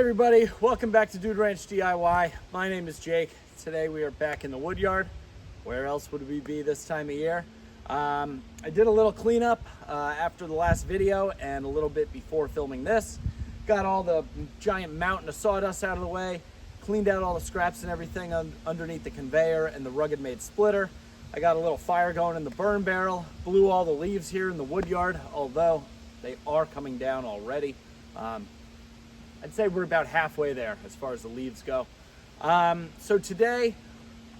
everybody, welcome back to Dude Ranch DIY. My name is Jake. Today we are back in the Woodyard. Where else would we be this time of year? I did a little cleanup after the last video and a little bit before filming this. Got all the giant mountain of sawdust out of the way, cleaned out all the scraps and everything underneath the conveyor and the RuggedMade splitter. I got a little fire going in the burn barrel, blew all the leaves here in the Woodyard, although they are coming down already. I'd say we're about halfway there as far as the leaves go. So today,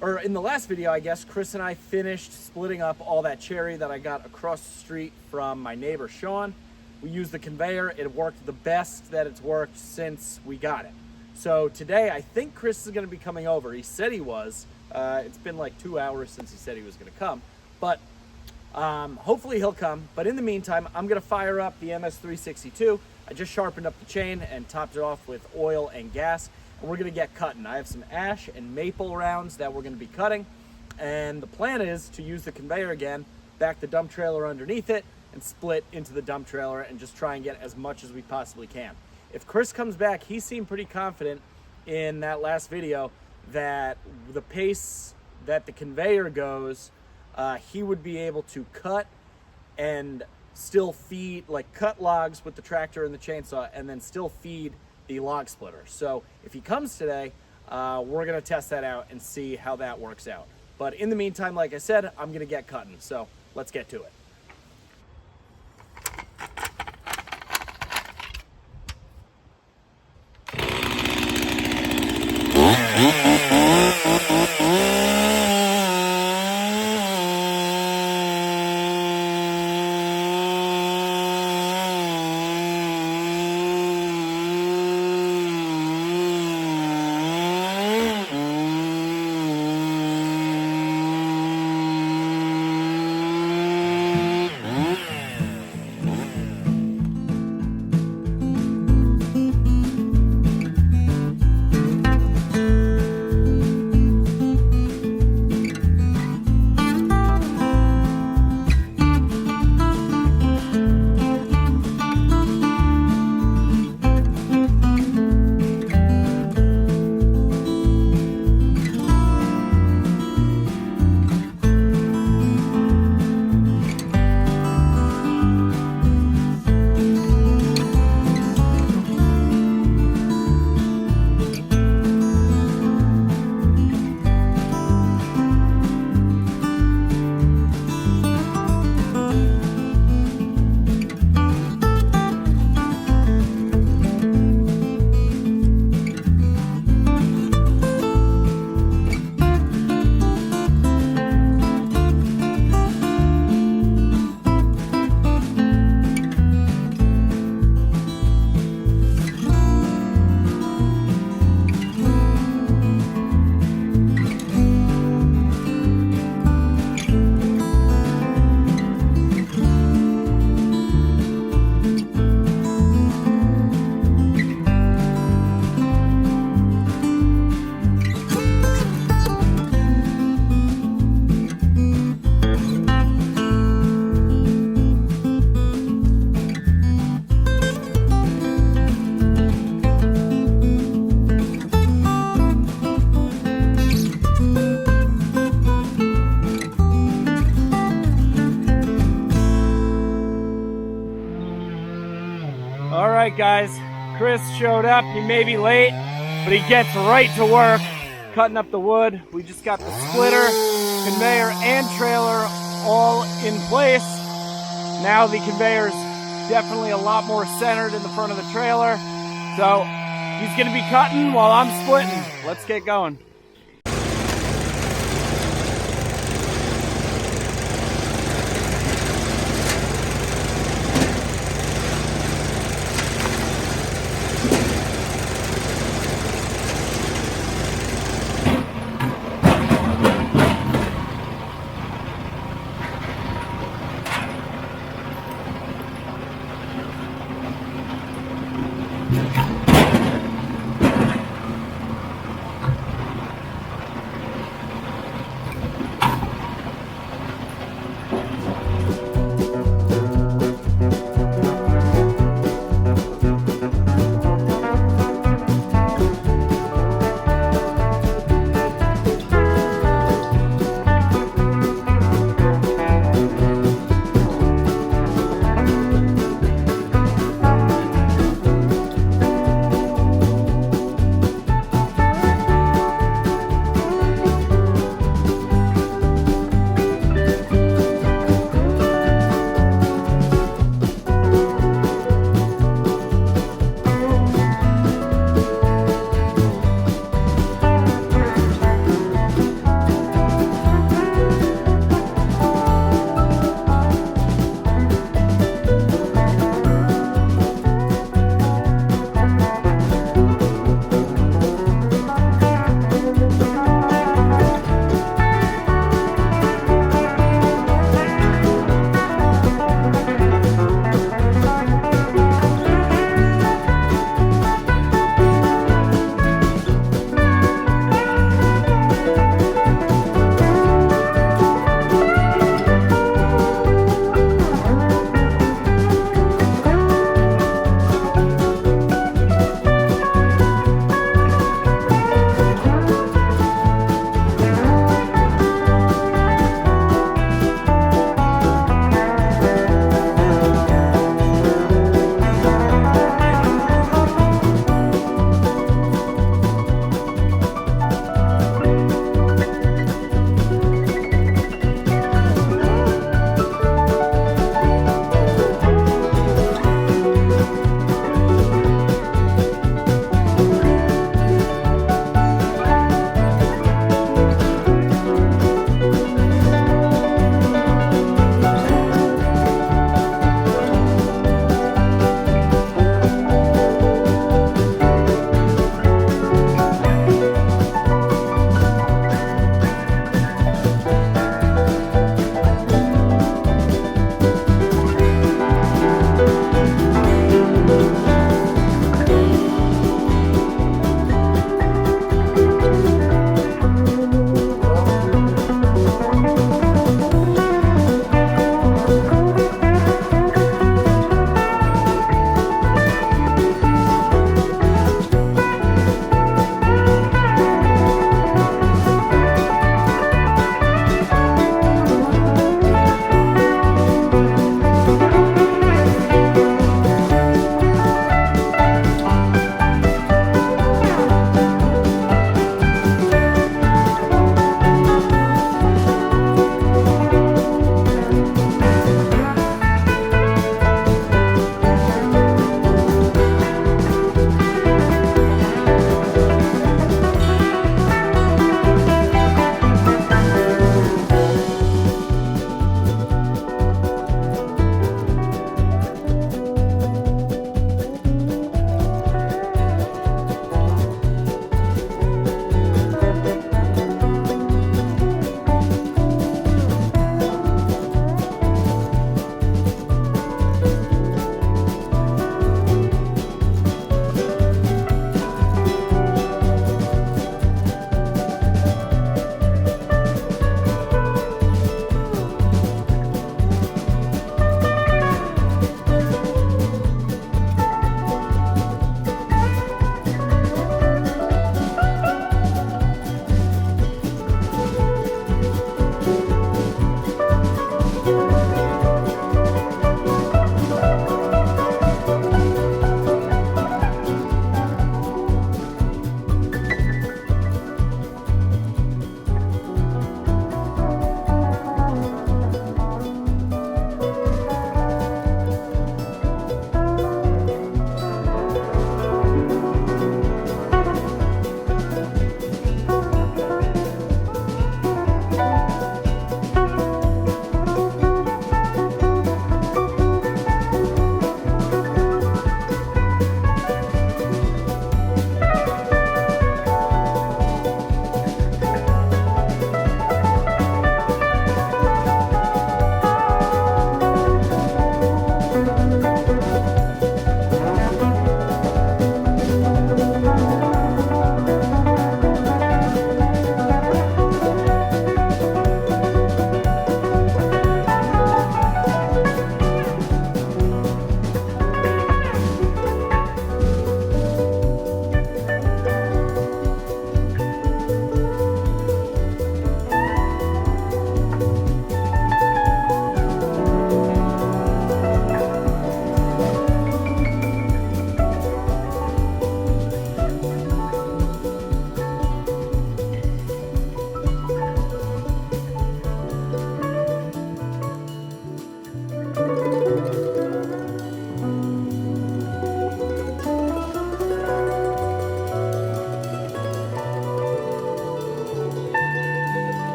or in the last video, I guess, Chris and I finished splitting up all that cherry that I got across the street from my neighbor, Sean. We used the conveyor. It worked the best that it's worked since we got it. So today, I think Chris is gonna be coming over. He said he was. It's been like 2 hours since he said he was gonna come, but hopefully he'll come. But in the meantime, I'm gonna fire up the MS362. I just sharpened up the chain and topped it off with oil and gas, and we're gonna get cutting. I have some ash and maple rounds that we're gonna be cutting, and the plan is to use the conveyor again, back the dump trailer underneath it, and split into the dump trailer and just try and get as much as we possibly can. If Chris comes back, he seemed pretty confident in that last video that the pace that the conveyor goes, he would be able to cut and still feed, like cut logs with the tractor and the chainsaw and then still feed the log splitter. So if he comes today, we're gonna test that out and see how that works out. But in the meantime, like I said, I'm gonna get cutting. So let's get to it. Alright guys, Chris showed up. He may be late, but he gets right to work cutting up the wood. We just got the splitter, conveyor, and trailer all in place. Now the conveyor's definitely a lot more centered in the front of the trailer. So he's gonna be cutting while I'm splitting. Let's get going.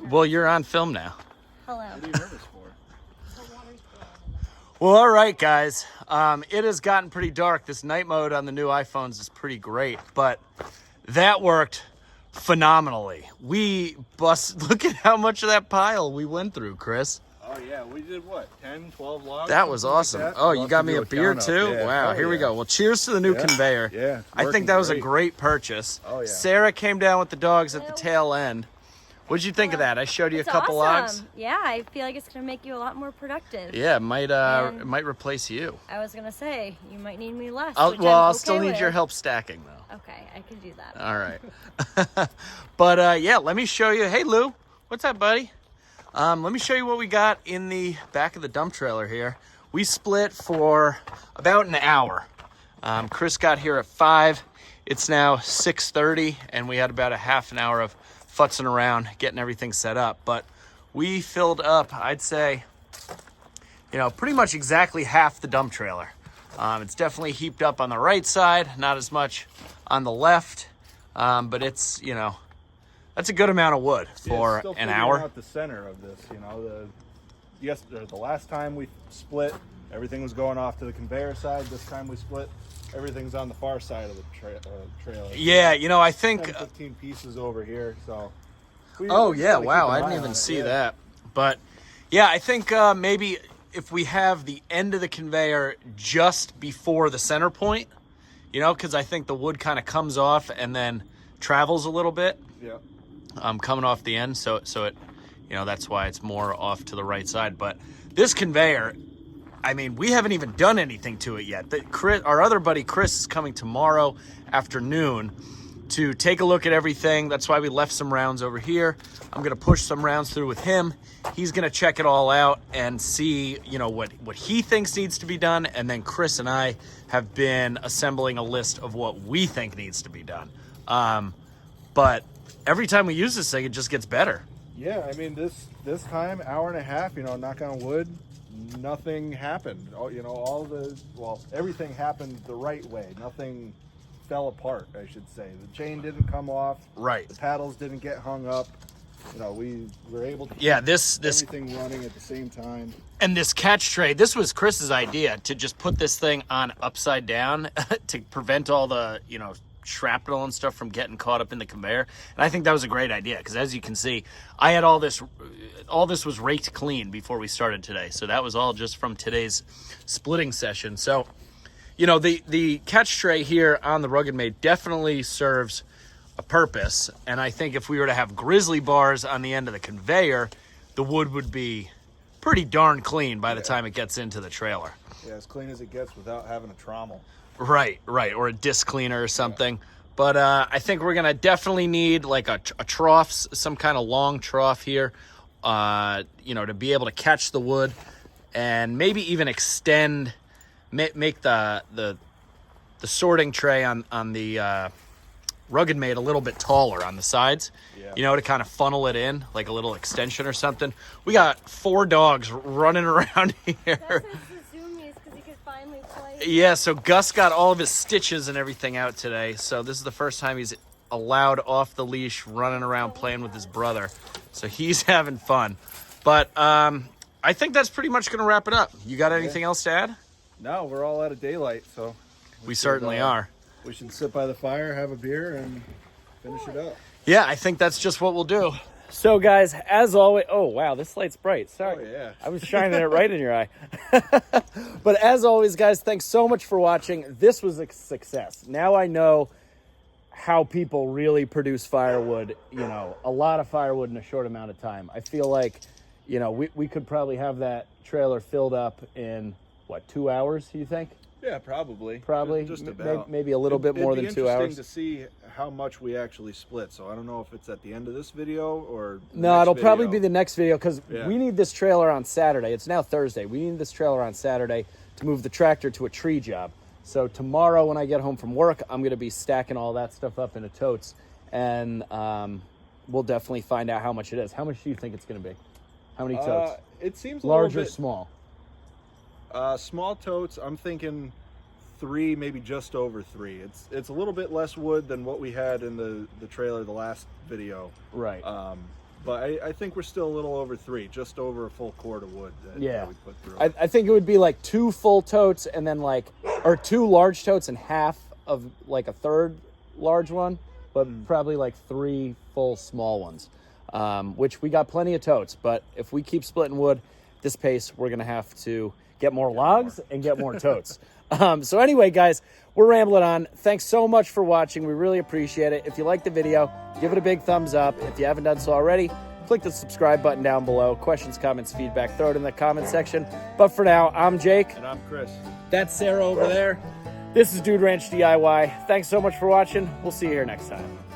Well, you're on film now. Hello. What are you nervous for? Well, all right, guys. It has gotten pretty dark. This night mode on the new iPhones is pretty great, but that worked phenomenally. Look at how much of that pile we went through, Chris. Oh, yeah. We did what? 10, 12 logs? That was awesome. Like that? Oh, you got me a beer too? Yeah. Wow, here we go. Well, cheers to the new conveyor. Yeah. I think that was a great purchase. Oh, yeah. Sarah came down with the dogs at the tail end. What'd you think of that? I showed you a couple awesome. logs. Yeah, I feel like it's gonna make you a lot more productive. Yeah, it might replace you. I was gonna say you might need me less. I'll still need your help stacking though. Okay, I can do that. All right. But yeah, let me show you. Hey Lou, what's up, buddy? Let me show you what we got in the back of the dump trailer here. We split for about an hour. Chris got here at 5. It's now 6:30, and we had about a half an hour of futzing around, getting everything set up. But we filled up, I'd say, pretty much exactly half the dump trailer. It's definitely heaped up on the right side, not as much on the left, but it's, that's a good amount of wood for an hour. Out the center of this, the last time we split, everything was going off to the conveyor side. This time we split, everything's on the far side of the trailer. Yeah, I think 10, 15 pieces over here. So. Wow! I didn't even see that. But yeah, I think maybe if we have the end of the conveyor just before the center point, because I think the wood kind of comes off and then travels a little bit. Yeah. Coming off the end, so it, that's why it's more off to the right side. But this conveyor, I mean, we haven't even done anything to it yet. Our other buddy Chris is coming tomorrow afternoon to take a look at everything. That's why we left some rounds over here. I'm gonna push some rounds through with him. He's gonna check it all out and see, what he thinks needs to be done. And then Chris and I have been assembling a list of what we think needs to be done. But every time we use this thing, it just gets better. Yeah, I mean, this time, hour and a half, knock on wood, nothing happened. Everything happened the right way. Nothing fell apart, I should say. The chain didn't come off. Right. The paddles didn't get hung up. We were able to keep everything running at the same time. And this catch tray, this was Chris's idea, to just put this thing on upside down to prevent all the, shrapnel and stuff from getting caught up in the conveyor. And I think that was a great idea, because as you can see, I had all this was raked clean before we started today. So that was all just from today's splitting session. So, the catch tray here on the RuggedMade definitely serves a purpose. And I think if we were to have grizzly bars on the end of the conveyor, the wood would be pretty darn clean by the time it gets into the trailer. Yeah, as clean as it gets without having a trommel. Right, or a disc cleaner or something. Yeah. But I think we're gonna definitely need like a trough, some kind of long trough here, to be able to catch the wood, and maybe even extend, make the sorting tray on the RuggedMade a little bit taller on the sides. Yeah. To kind of funnel it in like a little extension or something. We got 4 dogs running around here. Yeah, so Gus got all of his stitches and everything out today. So this is the first time he's allowed off the leash, running around playing with his brother. So he's having fun. But I think that's pretty much going to wrap it up. You got anything else to add? No, we're all out of daylight, so we certainly are. We should sit by the fire, have a beer, and finish it up. Yeah, I think that's just what we'll do. So guys, as always, oh wow, this light's bright. Sorry. Oh, yeah. I was shining it right in your eye. But as always, guys, thanks so much for watching. This was a success. Now I know how people really produce firewood, a lot of firewood in a short amount of time. I feel like, we could probably have that trailer filled up in, 2 hours, you think? Yeah, probably. Probably. Just about. Maybe a little bit more than 2 hours. It'd be interesting to see how much we actually split. So I don't know if it's at the end of this video or no, it'll probably be the next video, because Yeah. we need this trailer on Saturday. It's now Thursday. We need this trailer on Saturday to move the tractor to a tree job. So tomorrow when I get home from work, I'm going to be stacking all that stuff up into totes, and we'll definitely find out how much it is. How much do you think it's going to be? How many totes? It seems large a little or bit, small? Small totes, I'm thinking 3, maybe just over 3. It's a little bit less wood than what we had in the trailer the last video. Right. But I think we're still a little over 3, just over a full quart of wood that, Yeah. that we put through. I think it would be like 2 full totes and then like, or 2 large totes and half of like a third large one, but probably like 3 full small ones, which we got plenty of totes. But if we keep splitting wood this pace, we're going to have to get more logs and get more totes. So anyway, guys, we're rambling on. Thanks so much for watching. We really appreciate it. If you like the video, give it a big thumbs up. If you haven't done so already, click the subscribe button down below. Questions, comments, feedback, throw it in the comment section. But for now, I'm Jake. And I'm Chris. That's Sarah over there. This is Dude Ranch DIY. Thanks so much for watching. We'll see you here next time.